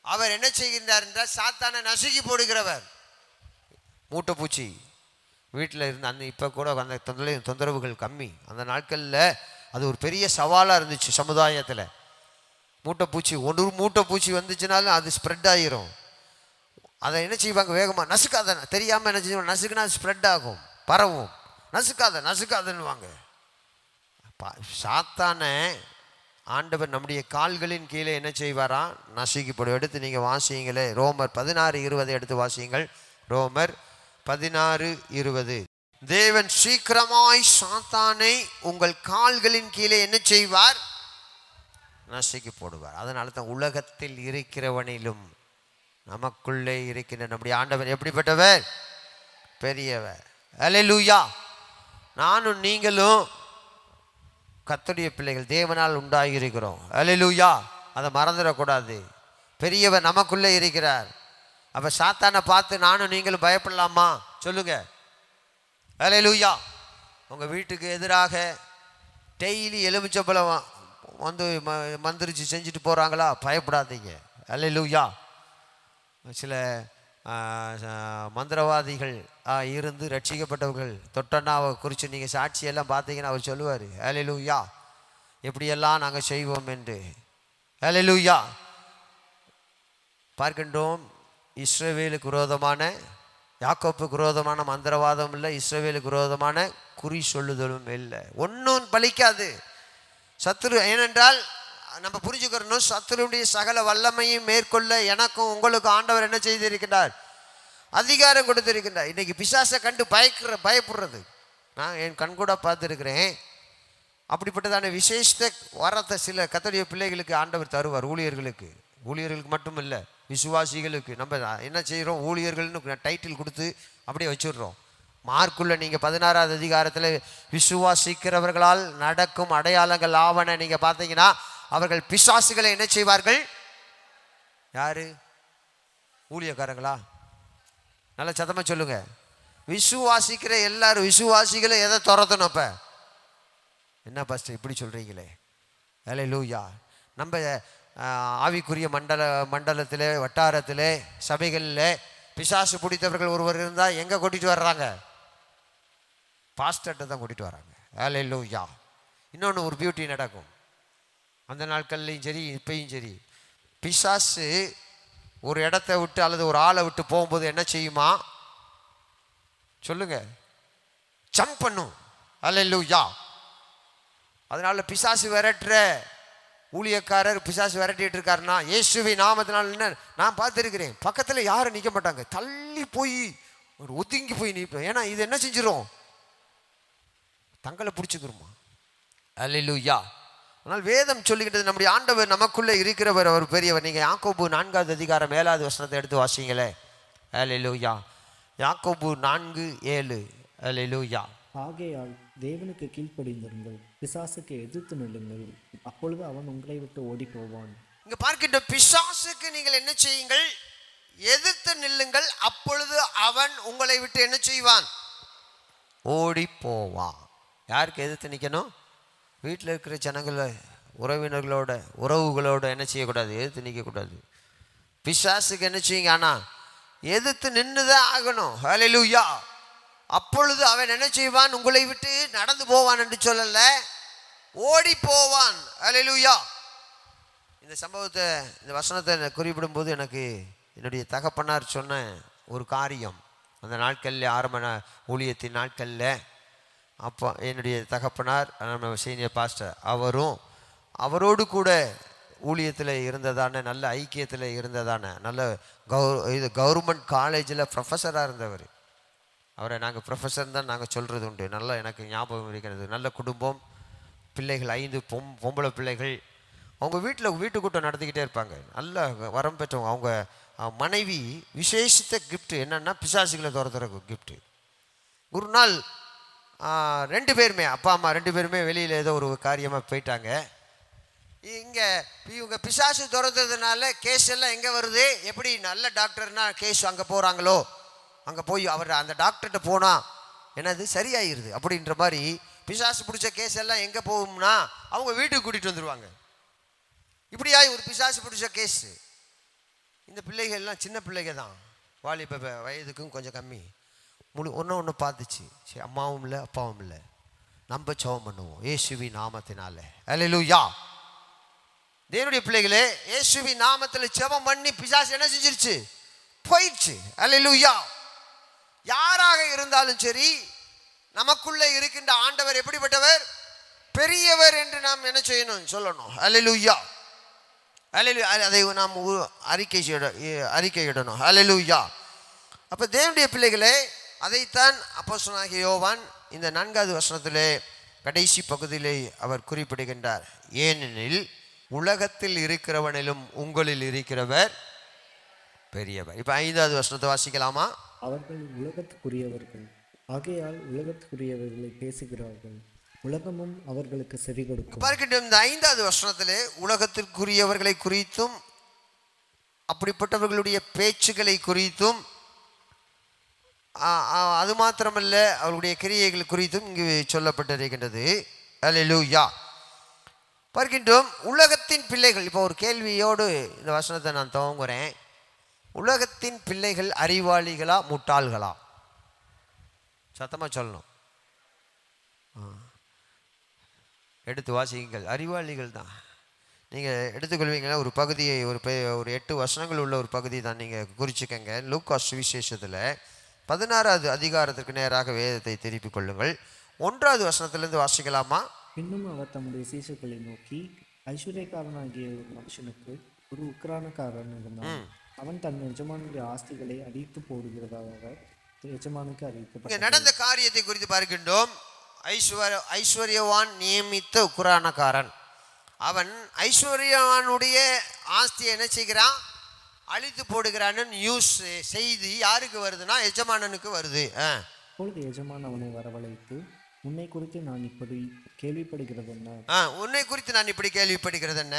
அவர் என்ன செய்கின்றார் என்றால் சாத்தானை நசுக்கி போடுகிறவர். மூட்டை பூச்சி வீட்டில் இருந்து அந்த இப்போ கூட அந்த தொந்தரவுகள் கம்மி. அந்த நாட்களில் அது ஒரு பெரிய சவாலாக இருந்துச்சு சமுதாயத்தில். மூட்டை பூச்சி, ஒரு மூட்டை பூச்சி வந்துச்சுனாலும் அது ஸ்ப்ரெட் ஆகிரும். அதை என்ன செய்வாங்க? வேகமாக நசுக்காத, தெரியாமல் என்ன செய்வாங்க? நசுக்குனா அது ஸ்ப்ரெட் ஆகும், பரவும். நசுக்காதன்னுவாங்க. சாத்தானை ஆண்டவர் நம்முடைய கால்களின் கீழே என்ன செய்வாரா? நசுக்கிப்படும். எடுத்து நீங்கள் வாசியுங்களே. ரோமர் 16:20 எடுத்து வாசியுங்கள். ரோமர் 16:20. தேவன் சீக்கிரமாய் சாத்தானை உங்கள் கால்களின் கீழே என்ன செய்வார்? நசுக்கி போடுவார். அதனால தான் உலகத்தில் இருக்கிறவனிலும் நமக்குள்ளே இருக்கின்ற நம்முடைய ஆண்டவர் எப்படிப்பட்டவர்? பெரியவர். அல்லேலூயா. நானும் நீங்களும் கர்த்தருடைய பிள்ளைகள், தேவனால் உண்டாகி இருக்கிறோம். அல்லேலூயா. அதை மறந்துடக்கூடாது. பெரியவர் நமக்குள்ளே இருக்கிறார். அப்போ சாத்தானை பார்த்து நானும் நீங்களும் பயப்படலாமா? சொல்லுங்க. அல்லேலூயா. உங்கள் வீட்டுக்கு எதிராக டெய்லி எலுமிச்சம்பழம் வந்து மந்திரிச்சு செஞ்சுட்டு போகிறாங்களா? பயப்படாதீங்க. அல்லேலூயா. சில மந்திரவாதிகள் இருந்து ரட்சிக்கப்பட்டவர்கள் தொட்டண்ணாவை குறித்து நீங்கள் சாட்சியெல்லாம் பார்த்தீங்கன்னா அவர் சொல்லுவார். அல்லேலூயா, எப்படியெல்லாம் நாங்கள் செய்வோம் என்று. அல்லேலூயா. பார்க்கின்றோம். இஸ்ரவேலுக்கு விரோதமான, யாக்கோப்புக்கு விரோதமான மந்திரவாதம் இல்லை, இஸ்ரவேலுக்கு விரோதமான குறி சொல்லுதலும் இல்லை. ஒன்றும் பலிக்காது. சத்துரு, ஏனென்றால் நம்ம புரிஞ்சுக்கிறணும், சத்துருடைய சகல வல்லமையும் மேற்கொள்ள எனக்கும் உங்களுக்கும் ஆண்டவர் என்ன செய்திருக்கிறார்? அதிகாரம் கொடுத்திருக்கின்றார். இன்னைக்கு பிசாசை கண்டு பயப்படுறது நான் என் கண்கூட பார்த்துருக்கிறேன். அப்படிப்பட்டதான விசேஷத்தை வரத்தை சில கர்த்தருடைய பிள்ளைகளுக்கு ஆண்டவர் தருவார். ஊழியர்களுக்கு மட்டும் இல்லை, விசுவாசிகளுக்கு. நம்ம என்ன செய்கிறோம்? ஊழியர்கள்னு டைட்டில் கொடுத்து அப்படியே வச்சுடுறோம். மார்க்குள்ள நீங்கள் 16வது அதிகாரத்தில் விசுவாசிக்கிறவர்களால் நடக்கும் அடையாளங்கள் ஆவன நீங்கள் பார்த்தீங்கன்னா, அவர்கள் பிசாசுகளை என்ன செய்வார்கள்? யாரு? ஊழியக்காரங்களா? நல்லா சத்தமாக சொல்லுங்க. விசுவாசிக்கிற எல்லாரும் விசுவாசிகளை எதை துரத்தணும்? அப்போ என்ன பாஸ்டர் இப்படி சொல்கிறீங்களே? அல்லேலூயா. நம்ம ஆவிக்குரிய மண்டலத்தில், வட்டாரத்தில், சபைகளில் பிசாசு பிடித்தவர்கள் ஒருவர் இருந்தால் எங்கே கூட்டிகிட்டு வர்றாங்க? பாஸ்டர்கிட்ட தான் கூட்டிகிட்டு வராங்க. அல்லேலூயா. இன்னொன்று ஒரு பியூட்டி நடக்கும். அந்த நாட்கள்லையும் சரி இப்பையும் சரி, பிசாசு ஒரு இடத்த விட்டு அல்லது ஒரு ஆளை விட்டு போகும்போது என்ன செய்யுமா? சொல்லுங்க. ஜம்ப் பண்ணும். அல்லேலூயா. அதனால பிசாசு விரட்டுற ஊழியக்காரர் பிசாசு விரட்டிட்டு இருக்காருன்னா இயேசுவை நாமத்தினால என்ன நான் பார்த்துருக்கிறேன். பக்கத்தில் யாரும் நிற்க மாட்டாங்க, தள்ளி போய் ஒரு ஒதுங்கி போய் நிற்போம். ஏன்னா இது என்ன செஞ்சிடும்? தங்களை பிடிச்சிக்கிறோமா? அல்லேலூயா. ஆனால் வேதம் சொல்லுகின்றது நம்முடைய ஆண்டவர் நமக்குள்ளே இருக்கிறவர், அவர் பெரியவர். நீங்கள் யாக்கோபு 4வது அதிகாரம் 7வது வசனத்தை எடுத்து வாசிங்களே. அல்லேலூயா. யாக்கோபு 4:7. அல்லேலூயா. ஆகையால் தேவனுக்கு கீழ்ப்படிந்திருங்கள், பிசாசுக்கு எதிர்த்து நில்லுங்கள், அப்பொழுது அவன் உங்களை விட்டு ஓடி போவான். இங்க பார்க்கின்ற பிசாசுக்கு நீங்கள் என்ன செய்யுங்கள்? எதிர்த்து நில்லுங்கள், அப்பொழுது அவன் உங்களை விட்டு என்ன செய்வான்? ஓடி போவான். யாருக்கு எதிர்த்து நிற்கணும்? வீட்டில் இருக்கிற ஜனங்களை, உறவினர்களோட, உறவுகளோட என்ன செய்யக்கூடாது? எதிர்த்து நிற்கக்கூடாது. பிசாசுக்கு என்ன செய்யுங்க? ஆனால் எதிர்த்து நின்று தான் ஆகணும். ஹல்லேலூயா. அப்பொழுது அவன் என்ன செய்வான்? உங்களை விட்டு நடந்து போவான் என்று சொல்லலை, ஓடி போவான். ஹல்லேலூயா. இந்த சம்பவத்தை, இந்த வசனத்தை குறிப்பிடும் போது எனக்கு என்னுடைய தகப்பனார் சொன்ன ஒரு காரியம், அந்த நாட்களில் ஆரம்ப ஊழியத்தின் நாட்களில், அப்போ என்னுடைய தகப்பனார் நம்ம சீனியர் பாஸ்டர், அவரோடு கூட ஊழியத்தில் இருந்ததான, நல்ல ஐக்கியத்தில் இருந்ததான, நல்ல கவர்மெண்ட் காலேஜில் ப்ரொஃபஸராக இருந்தவர். அவரை நாங்கள் ப்ரொஃபஸர் தான் நாங்கள் சொல்கிறது உண்டு. நல்லா எனக்கு ஞாபகம் இருக்கிறது. நல்ல குடும்பம், பிள்ளைகள் 5 பொம்பளை பிள்ளைகள். அவங்க வீட்டுக்கூட்டம் நடத்திக்கிட்டே இருப்பாங்க. நல்ல வரம் பெற்றவங்க. அவங்க மனைவி விசேஷித்த கிஃப்ட் என்னன்னா, பிசாசுகளை துரத்துற கிஃப்ட்டு. ஒரு நாள் 2 பேருமே, அப்பா அம்மா 2 பேருமே வெளியில் ஏதோ ஒரு காரியமாக போயிட்டாங்க. இங்கே இவங்க பிசாசு துரத்துறதுனால கேஸ் எல்லாம் எங்கே வருது? எப்படி நல்ல டாக்டர்னா கேஸ் அங்கே போகிறாங்களோ, அங்கே போய் அவர் அந்த டாக்டர்கிட்ட போனால் என்னது சரியாயிருது அப்படின்ற மாதிரி, பிசாசு பிடிச்ச கேஸ் எல்லாம் எங்கே போகும்னா அவங்க வீட்டுக்கு கூட்டிகிட்டு வந்துடுவாங்க. இப்படியா ஒரு பிசாசு பிடிச்ச கேஸு. இந்த பிள்ளைகள்லாம் சின்ன பிள்ளைங்க தான், வாலிப வயதுக்கும் கொஞ்சம் கம்மி. ஒன்று பார்த்துச்சு, சரி அம்மாவும் இல்லை அப்பாவும் இல்லை, நம்ம ஜெபம் பண்ணுவோம் இயேசுவின் நாமத்தினால. அல்லேலூயா. தேவனுடைய பிள்ளைகளே, இயேசுவின் நாமத்தில் ஜெபம் பண்ணி பிசாசு என்ன செஞ்சிருச்சு? போயிடுச்சு. அல்லேலூயா. யாராக இருந்தாலும் சரி, நமக்குள்ளே இருக்கின்ற ஆண்டவர் எப்படிப்பட்டவர்? பெரியவர் என்று நாம் என்ன செய்யணும்? சொல்லணும். அல்லேலூயா. அல்லேலூயா. அதை நாம் அறிக்கையிடணும். அல்லேலூயா. அப்போ தேவனுடைய பிள்ளைகளே, அதைத்தான் அப்போஸ்தலனாகிய யோவான் இந்த 4வது வசனத்திலே கடைசி பகுதியிலே அவர் குறிப்பிடுகின்றார். ஏனெனில் உலகத்தில் இருக்கிறவனிலும் உங்களில் இருக்கிறவர் பெரியவர். இப்போ 5வது வசனத்தை வாசிக்கலாமா? அவர்கள் உலகத்துக்குரியவர்கள், ஆகையால் உலகத்துக்குரியவர்களை பேசுகிறார்கள், உலகமும் அவர்களுக்கு செவி கொடுக்கும். பார்க்கட்டும், இந்த 5வது வசனத்திலே உலகத்திற்குரியவர்களை குறித்தும், அப்படிப்பட்டவர்களுடைய பேச்சுக்களை குறித்தும், அது மாத்திரமல்ல அவர்களுடைய கிரியைகள் குறித்தும் இங்கு சொல்லப்பட்டிருக்கின்றது. அல்லேலூயா. பார்க்கின்றோம், உலகத்தின் பிள்ளைகள். இப்போ ஒரு கேள்வியோடு இந்த வசனத்தை நான் துவங்குறேன். உலகத்தின் பிள்ளைகள் அறிவாளிகளா முட்டாள்களா? சத்தமாக சொல்லணும். எடுத்து வாசியுங்கள். அறிவாளிகள் தான். நீங்கள் எடுத்துக்கொள்வீங்கன்னா ஒரு பகுதியை, ஒரு 8 வசனங்கள் உள்ள ஒரு பகுதி தான் நீங்கள் குறிச்சிக்கங்க. லூக்கா சுவிசேஷத்தில் 16வது அதிகாரத்திற்கு நேராக வேதத்தை திருப்பிக் கொள்ளுங்கள். 1வது வசனத்திலிருந்து வாசிக்கலாமா? இன்னும் அவர் தம்முடைய சீஷர்களை நோக்கி, ஐஸ்வர்யக்காரனாகிய ஒரு மனுஷனுக்கு ஒரு உக்கிரானக்காரன் இருந்தான். அவன் தன் எஜமானுடைய ஆஸ்திகளை அடித்து போடுகிறதாக எஜமானுக்கு அறிவிக்கப்பட்டது. நடந்த காரியத்தை குறித்து பார்க்கின்றோம். ஐஸ்வர்யவான் நியமித்த உக்கிரானக்காரன். அவன் ஐஸ்வர்யவானுடைய ஆஸ்தியை என்ன செய்கிறான்? அழித்து போடுகிறான்னு நியூஸ் செய்தி யாருக்கு வருதுன்னா எஜமானனுக்கு வருது. அப்பொழுது எஜமான் அவனை வரவழைத்து, உன்னை குறித்து நான் இப்படி கேள்விப்படுகிறது என்ன? உன்னை குறித்து நான் இப்படி கேள்விப்படுகிறது என்ன?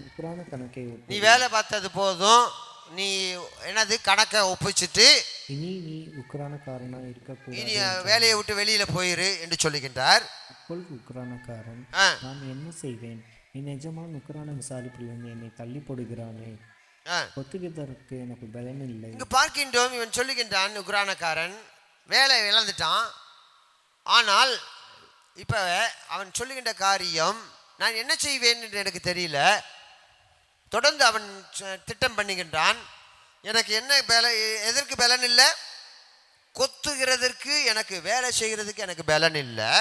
உக்கிரான கணக்கை நீ வேலை பார்த்தது போதும், நீ என்னது கணக்கை ஒப்பிச்சுட்டு இனி நீ உக்கிரானக்காரனா இருக்கக்கூடாது, இனி வேலையை விட்டு வெளியில போயிரு என்று சொல்லுகின்றார். அப்பொழுது உக்கிரானக்காரன், நான் என்ன செய்வேன்? என் எஜமான் உக்கிரான விசாரிப்பிலிருந்து என்னை தள்ளி போடுகிறானே, ஒத்துக்கிறதற்கு எனக்கு பலன் இல்லை. இங்கு பார்க்கின்றோம், இவன் சொல்லுகின்றான், உக்கிரானக்காரன் வேலை இழந்துட்டான். ஆனால் இப்ப அவன் சொல்லுகின்ற காரியம், நான் என்ன செய்வேன் என்று எனக்கு தெரியல. தொடர்ந்து அவன் திட்டம் பண்ணுகின்றான். எனக்கு என்ன எதற்கு பலன் இல்லை? கொத்துகிறதற்கு, எனக்கு வேலை செய்கிறதுக்கு எனக்கு பலன் இல்லை.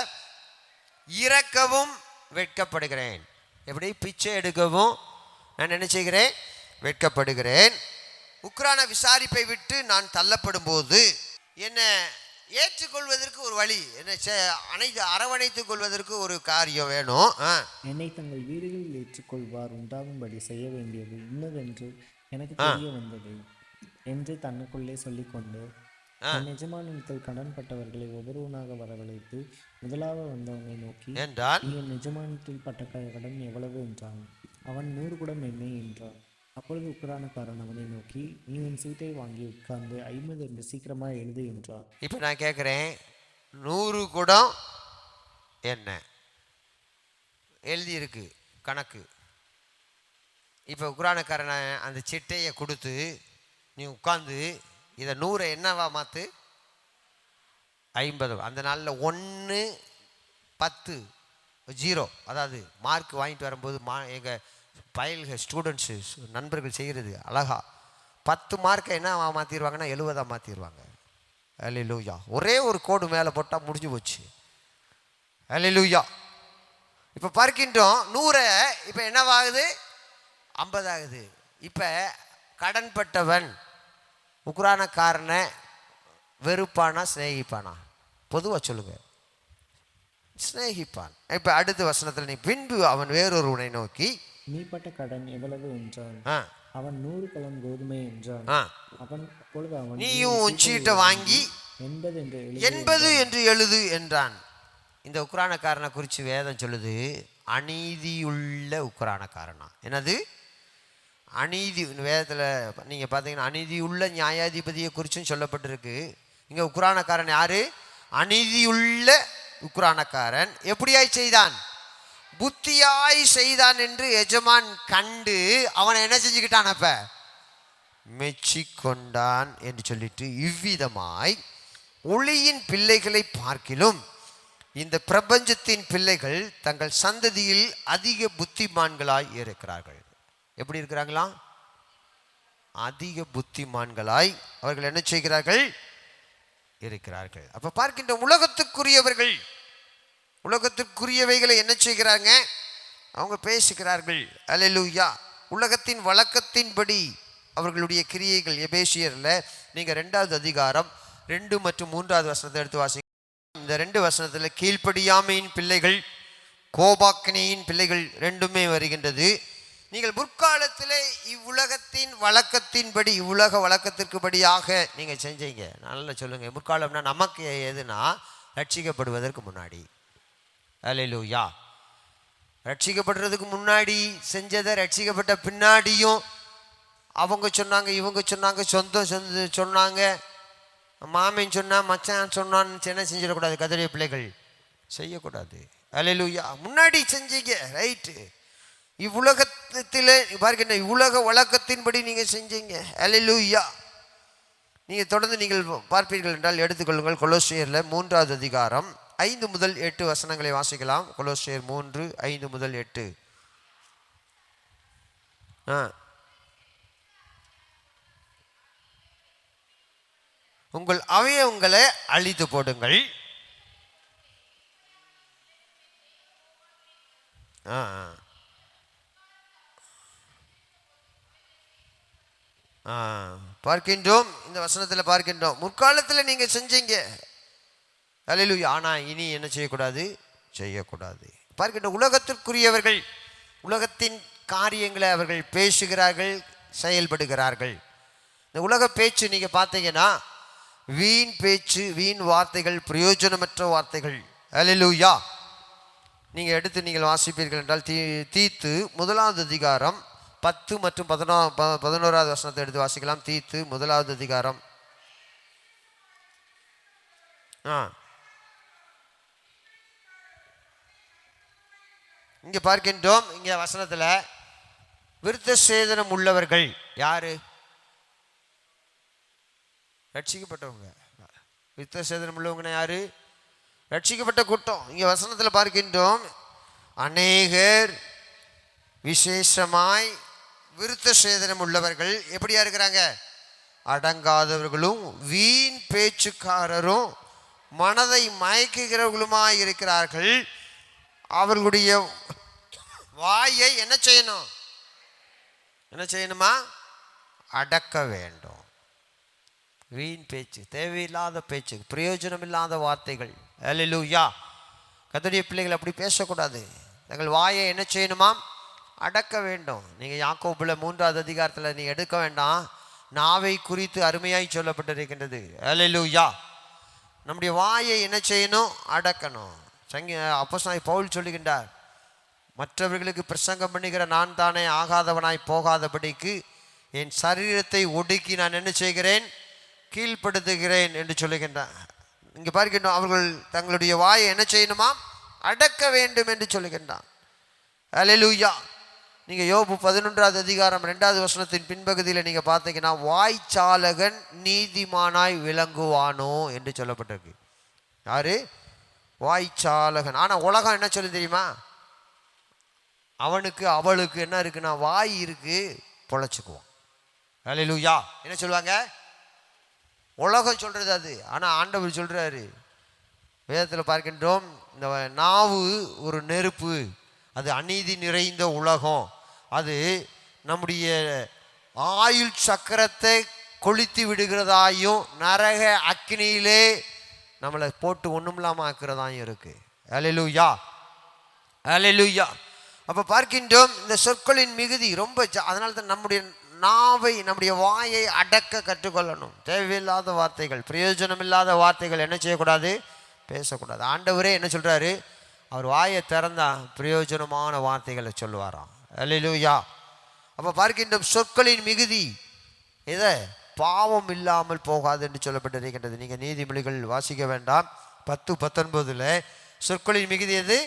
இறக்கவும் வெட்கப்படுகிறேன். எப்படி? பிச்சை எடுக்கவும் நான் என்ன செய்கிறேன்? வெட்கப்படுகிறேன். உக்கிரான விசாரிப்பை விட்டு நான் தள்ளப்படும் போது என்னை ஏற்றுக்கொள்வதற்கு ஒரு வழி, என்னை அரவணைத்துக் கொள்வதற்கு ஒரு காரியம் வேணும். என்னை தங்கள் வீடுகளில் ஏற்றுக்கொள்வார் உண்டாகும்படி செய்ய வேண்டியது இன்னதென்று எனக்கு தெரிய வந்தது என்று தன்னுக்குள்ளே சொல்லிக்கொண்டு என் எஜமானத்தில் கடன்பட்டவர்களை ஒவ்வொருவனாக வரவழைத்து முதலாவது வந்தவனை நோக்கி, என் எஜமானத்தில் பட்ட கடன் எவ்வளவு என்றான். அவன் 100 குடம் எண்ணெய் என்றான். அப்பொழுது உக்கிரானக்காரன் அவனை நோக்கி, நீ உன் சீட்டை வாங்கி உட்கார்ந்து 50 என்று சீக்கிரமாக எழுது என்றார். இப்போ நான் கேட்குறேன், 100 குடம் எண்ணெய் எழுதியிருக்கு கணக்கு. இப்போ குரானக்காரனை அந்த சிட்டையை கொடுத்து நீ உட்காந்து இதை 100 என்னவா மாற்று 50. அந்த நாளில் 1 10 0, அதாவது மார்க் வாங்கிட்டு வரும்போது எங்கள் பயல்கள் ஸ்டூடெண்ட்ஸு நண்பர்கள் செய்கிறது அழகா 10 மார்க்கை என்ன மாற்றிடுவாங்கன்னா 70 மாற்றிடுவாங்க. அல்லேலூயா. ஒரே ஒரு கோடு மேலே போட்டால் முடிஞ்சு போச்சு. அல்லேலூயா. இப்போ பார்க்கின்றோம் 100 இப்போ என்னவாகுது 50 ஆகுது. இப்போ கடன்பட்டவன் உக்ரானக்காரனை வெறுப்பானா சிநேகிப்பானா? பொதுவாக சொல்லுங்க. சிநேகிப்பான். இப்போ அடுத்த வசனத்தில் நீ பின்பு அவன் வேறொருவனை நோக்கி நீ பட்ட கடன் எவ்வளவு என்றான். அவன் 100 கலம் கோதுமை என்றான். அவன் அப்பொழுது அவன் நீயும் உன் சீட்டை வாங்கி 80 என்று எழுது என்றான். இந்த உக்ரானக்காரனை குறித்து வேதம் சொல்லுது அநீதியுள்ள உக்ரானக்காரனா. என்னது அநீதி? வேதத்தில் நீங்கள் பார்த்தீங்கன்னா அநீதியுள்ள நியாயாதிபதியை குறித்தும் சொல்லப்பட்டிருக்கு. இங்கே உக்ரானக்காரன் யாரு? அநீதியுள்ள உக்ரானக்காரன். எப்படியாய் செய்தான்? புத்தியாய் செய்தான் என்று எஜமான் கண்டு அவனை என்ன செஞ்சுக்கிட்டான்? அப்ப மெச்சிக்கொண்டான் என்று சொல்லிட்டு இவ்விதமாய் ஒளியின் பிள்ளைகளை பார்க்கிலும் இந்த பிரபஞ்சத்தின் பிள்ளைகள் தங்கள் சந்ததியில் அதிக புத்திமான்களாய் இருக்கிறார்கள். எப்படி இருக்கிறாங்களா? அதிக புத்திமான்களாய் அவர்கள் என்ன செய்கிறார்கள்? இருக்கிறார்கள். அப்ப பார்க்கின்ற உலகத்துக்குரியவர்கள் உலகத்திற்குரியவைகளை என்ன செய்கிறாங்க? அவங்க பேசுகிறார்கள். அல்லேலூயா. உலகத்தின் வழக்கத்தின்படி அவர்களுடைய கிரியைகள். எபேசியரில் நீங்கள் 2வது அதிகாரம் 2 மற்றும் 3வது வசனத்தை எடுத்து வாசிங்க. இந்த 2 வசனத்தில் கீழ்ப்படியாமையின் பிள்ளைகள் கோபாக்கினியின் பிள்ளைகள் ரெண்டுமே வருகின்றது. நீங்கள் முற்காலத்தில் இவ்வுலகத்தின் வழக்கத்தின்படி இவ்வுலக வழக்கத்திற்குபடியாக நீங்கள் செஞ்சீங்க. நல்லா சொல்லுங்கள். முற்காலம்னா நமக்கு எதுனா ரட்சிக்கப்படுவதற்கு முன்னாடி. அல்லேலூயா. ரட்சிக்கப்படுறதுக்கு முன்னாடி செஞ்சதை ரட்சிக்கப்பட்ட பின்னாடியும் அவங்க சொன்னாங்க இவங்க சொன்னாங்க சொந்தம் சொன்னாங்க மாமன் சொன்னா மச்சான் சொன்னான்னு என்ன செஞ்சிடக்கூடாது. கதறிய பிள்ளைகள் செய்யக்கூடாது. அல்லேலூயா. முன்னாடி செஞ்சீங்க ரைட்டு. இவ்வுலகத்தில் பார்க்கின்ற இவ்வுலக வழக்கத்தின்படி நீங்கள் செஞ்சீங்க. அல்லேலூயா. நீங்கள் தொடர்ந்து நீங்கள் பார்ப்பீர்கள் என்றால் எடுத்துக்கொள்ளுங்கள். கொலோசியரில் 3வது அதிகாரம் 5 முதல் 8 வசனங்களை வாசிக்கலாம். கொலோசியர் 3 5 முதல் 8. உங்கள் அவயவங்களை அழித்து போடுங்கள். பார்க்கின்றோம். இந்த வசனத்தில் பார்க்கின்றோம் முற்காலத்தில் நீங்கள் செஞ்சீங்க. அல்லேலூயா. ஆனால் இனி என்ன செய்யக்கூடாது? செய்யக்கூடாது. பார்க்கின்ற உலகத்திற்குரியவர்கள் உலகத்தின் காரியங்களை அவர்கள் பேசுகிறார்கள், செயல்படுகிறார்கள். இந்த உலக பேச்சு நீங்கள் பார்த்தீங்கன்னா வீண் பேச்சு, வீண் வார்த்தைகள், பிரயோஜனமற்ற வார்த்தைகள். அல்லேலூயா. நீங்கள் எடுத்து நீங்கள் வாசிப்பீர்கள் என்றால் தீத்து 1வது அதிகாரம் 10 மற்றும் 11வது வசனத்தை எடுத்து வாசிக்கலாம். தீத்து 1வது அதிகாரம். இங்கே பார்க்கின்றோம். இங்கே வசனத்தில் விருத்த சேதனம் உள்ளவர்கள் யாரு? ரட்சிக்கப்பட்டவங்க. விருத்த சேதனம் உள்ளவங்கன்னா யாரு? ரட்சிக்கப்பட்ட கூட்டம். இங்கே வசனத்தில் பார்க்கின்றோம் அநேகர் விசேஷமாய் விருத்த சேதனம் உள்ளவர்கள் எப்படியா இருக்கிறாங்க? அடங்காதவர்களும் வீண் பேச்சுக்காரரும் மனதை மயக்குகிறவர்களுமாய் இருக்கிறார்கள். அவர்களுடைய வாயை என்ன செய்யணும்? என்ன செய்யணுமா? அடக்க வேண்டும். வீண் பேச்சு, தேவையில்லாத பேச்சு, பிரயோஜனம் இல்லாத வார்த்தைகள். அல்லேலூயா. கர்த்தருடைய பிள்ளைகள் அப்படி பேசக்கூடாது. தங்கள் வாயை என்ன செய்யணுமா? அடக்க வேண்டும். நீங்கள் யாக்கோபுல 3வது அதிகாரத்தில் நீங்கள் எடுக்க வேண்டாம். நாவை குறித்து அருமையாய் சொல்லப்பட்டிருக்கின்றது. அல்லேலூயா. நம்முடைய வாயை என்ன செய்யணும்? அடக்கணும். அப்போஸ்தலனாகிய பவுல் சொல்லுகின்றார், மற்றவர்களுக்கு பிரசங்கம் பண்ணுகிற நான் தானே ஆகாதவனாய் போகாதபடிக்கு என் சரீரத்தை ஒடுக்கி நான் என்ன செய்கிறேன்? கீழ்ப்படுத்துகிறேன் என்று சொல்லுகின்றான். இங்கே பார்க்கின்றோம், அவர்கள் தங்களுடைய வாயை என்ன செய்யணுமா? அடக்க வேண்டும் என்று சொல்லுகின்றான். அல்லேலூயா. நீங்கள் யோபு 11வது அதிகாரம் 2வது வசனத்தின் பின்பகுதியில் நீங்கள் பார்த்தீங்கன்னா, வாய்ச்சாலகன் நீதிமானாய் விளங்குவானோ என்று சொல்லப்பட்டிருக்கு. யாரு? வாய்ச்சாலகன். ஆனால் உலகம் என்ன சொல்லு தெரியுமா? அவனுக்கு அவளுக்கு என்ன இருக்குன்னா, வாய் இருக்கு, பொழைச்சிக்குவான். அல்லேலூயா. என்ன சொல்லுவாங்க? உலகம் சொல்றது அது. ஆனால் ஆண்டவர் சொல்றாரு, வேதத்தில் பார்க்கின்றோம், இந்த நாவு ஒரு நெருப்பு, அது அநீதி நிறைந்த உலகம், அது நம்முடைய ஆயுள் சக்கரத்தை கொளுத்தி விடுகிறதாயும் நரக அக்கினியிலே நம்மளை போட்டு ஒன்றும் இல்லாமல் ஆக்கிறதாயும் இருக்கு. அல்லேலூயா, அல்லேலூயா. அப்போ பார்க்கின்றோம், இந்த சொற்களின் மிகுதி ரொம்ப அதனால தான் நம்முடைய நாவை, நம்முடைய வாயை அடக்க கற்றுக்கொள்ளணும். தேவையில்லாத வார்த்தைகள், பிரயோஜனம் இல்லாத வார்த்தைகள் என்ன செய்யக்கூடாது? பேசக்கூடாது. ஆண்டவரே என்ன சொல்றாரு? அவர் வாயை திறந்தா பிரயோஜனமான வார்த்தைகளை சொல்லுவாராம். அல்லேலூயா. அப்போ பார்க்கின்றோம், சொற்களின் மிகுதி இதை பாவம் இல்லாமல் போகாது என்று சொல்லப்பட்டிருக்கின்றது. நீங்கள் நீதிமொழிகள் வாசிக்க வேண்டாம், 10:19 சொற்களின் மிகுதி எது?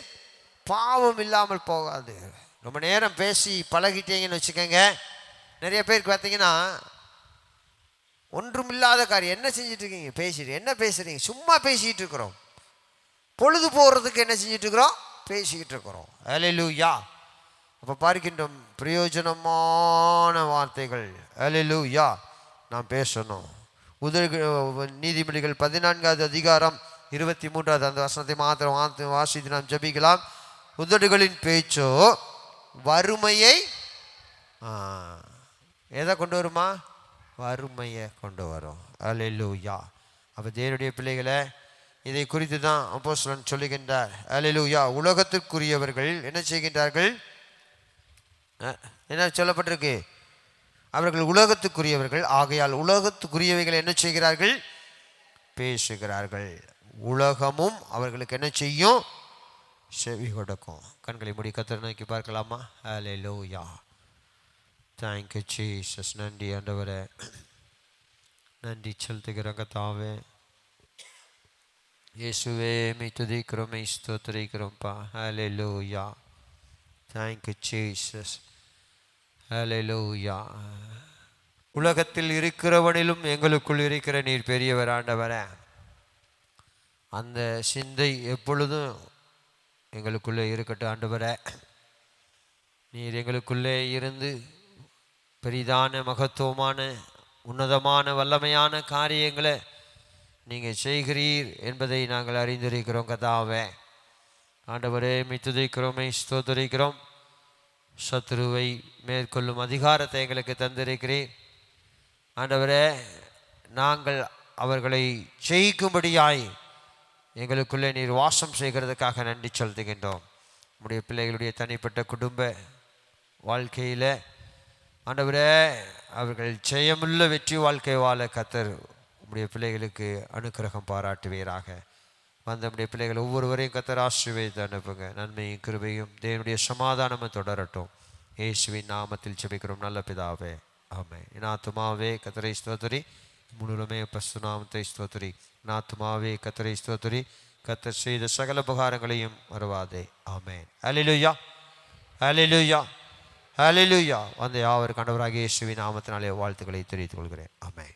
பாவம் இல்லாமல் போகாது. ரொம்ப நேரம் பேசி பழகிட்டீங்கன்னு வச்சுக்கோங்க, நிறைய பேருக்கு பார்த்தீங்கன்னா ஒன்றுமில்லாத காரியம் என்ன செஞ்சுட்டு இருக்கீங்க? பேசிட்டு என்ன பேசுறீங்க? சும்மா பேசிக்கிட்டு இருக்கிறோம். பொழுது போகிறதுக்கு என்ன செஞ்சுட்டு இருக்கிறோம்? பேசிக்கிட்டு இருக்கிறோம். அல்லேலூயா. அப்போ பார்க்கின்றோம், பிரயோஜனமான வார்த்தைகள் அல்லேலூயா நாம் பேசணும். நீதிமொழிகள் 14வது அதிகாரம் 23வது அந்த வசனத்தை மாத்திரம் வாசித்து நாம் ஜெபிக்கலாம். உதடுகளின் பேச்சோ வறுமையை எதை கொண்டு வருமா? வறுமையை கொண்டு வரும். அல்லேலூயா. அப்போ தேவனுடைய பிள்ளைகளை, இதை குறித்து தான் அப்போஸ்தலன் சொல்லுகின்றார். அல்லேலூயா. உலகத்திற்குரியவர்கள் என்ன செய்கின்றார்கள்? என்ன சொல்லப்பட்டிருக்கு? அவர்கள் உலகத்துக்குரியவர்கள், ஆகையால் உலகத்துக்குரியவைகள் என்ன செய்கிறார்கள்? பேசுகிறார்கள். உலகமும் அவர்களுக்கு என்ன செய்யும்? செவி கொடுக்கும். கண்களை மூடி கர்த்தரை நோக்கி பார்க்கலாமா? அல்லேலூயா. Thank you Jesus. நன்றி ஆண்டவரே, நன்றி செலுத்துகிறோம் கர்த்தாவே. இயேசுவே மை துதிக்கிறோம், மை ஸ்தோத்திரிக்கிறோம்ப்பா. அல்லேலூயா. Thank you Jesus. அல்லேலூயா. உலகத்தில் இருக்கிறவனிலும் எங்களுக்குள் இருக்கிற நீர் பெரியவர் ஆண்டவரே. அந்த சிந்தை எப்பொழுதும் எங்களுக்குள்ளே இருக்கட்டும் ஆண்டவரே. நீர் எங்களுக்குள்ளே இருந்து பெரிதான மகத்துவமான உன்னதமான வல்லமையான காரியங்களை நீங்கள் செய்கிறீர் என்பதை நாங்கள் அறிந்திருக்கிறோம் கர்த்தாவே. ஆண்டவரே மை துதிக்கிறோம், மை ஸ்தோத்திரிக்கிறோம். சத்துருவை மேற்கொள்ளும் அதிகாரத்தை எங்களுக்கு தந்திருக்கிறீர் ஆண்டவரே. நாங்கள் அவர்களை ஜெயிக்கும்படியாய் எங்களுக்குள்ளே நீர் வாசம் செய்கிறதுக்காக நன்றி செலுத்துகின்றோம். நம்முடைய பிள்ளைகளுடைய தனிப்பட்ட குடும்ப வாழ்க்கையில் ஆண்டவரே, அவர்கள் ஜெயமுள்ள வெற்றி வாழ்க்கை வாழ கர்த்தர் நம்முடைய பிள்ளைகளுக்கு அனுக்கிரகம் பாராட்டுவீராக. வந்த நம்முடைய பிள்ளைகள் ஒவ்வொருவரையும் கர்த்தர் ஆசீர்வதித்து அனுப்புங்க. நன்மையும் கிருபையும் தேவனுடைய சமாதானமும் தொடரட்டும். இயேசுவின் நாமத்தில் ஜெபிக்கிறோம் நல்ல பிதாவே, ஆமென். என் ஆத்துமாவே கர்த்தரை ஸ்தோத்திரி, முழுமே பரிசுத்த ஸ்தோத்திரி. என் ஆத்துமாவே கர்த்தரை ஸ்தோத்திரி, கர்த்தர் செய்த சகல உபகாரங்களையும் மறவாதே. ஆமென். அல்லேலூயா, அல்லேலூயா, அல்லேலூயா. வந்து யாவருக்கு ஆண்டவராகிய இயேசுவின் நாமத்தினாலே வாழ்த்துக்களை தெரிவித்துக் கொள்கிறேன். ஆமென்.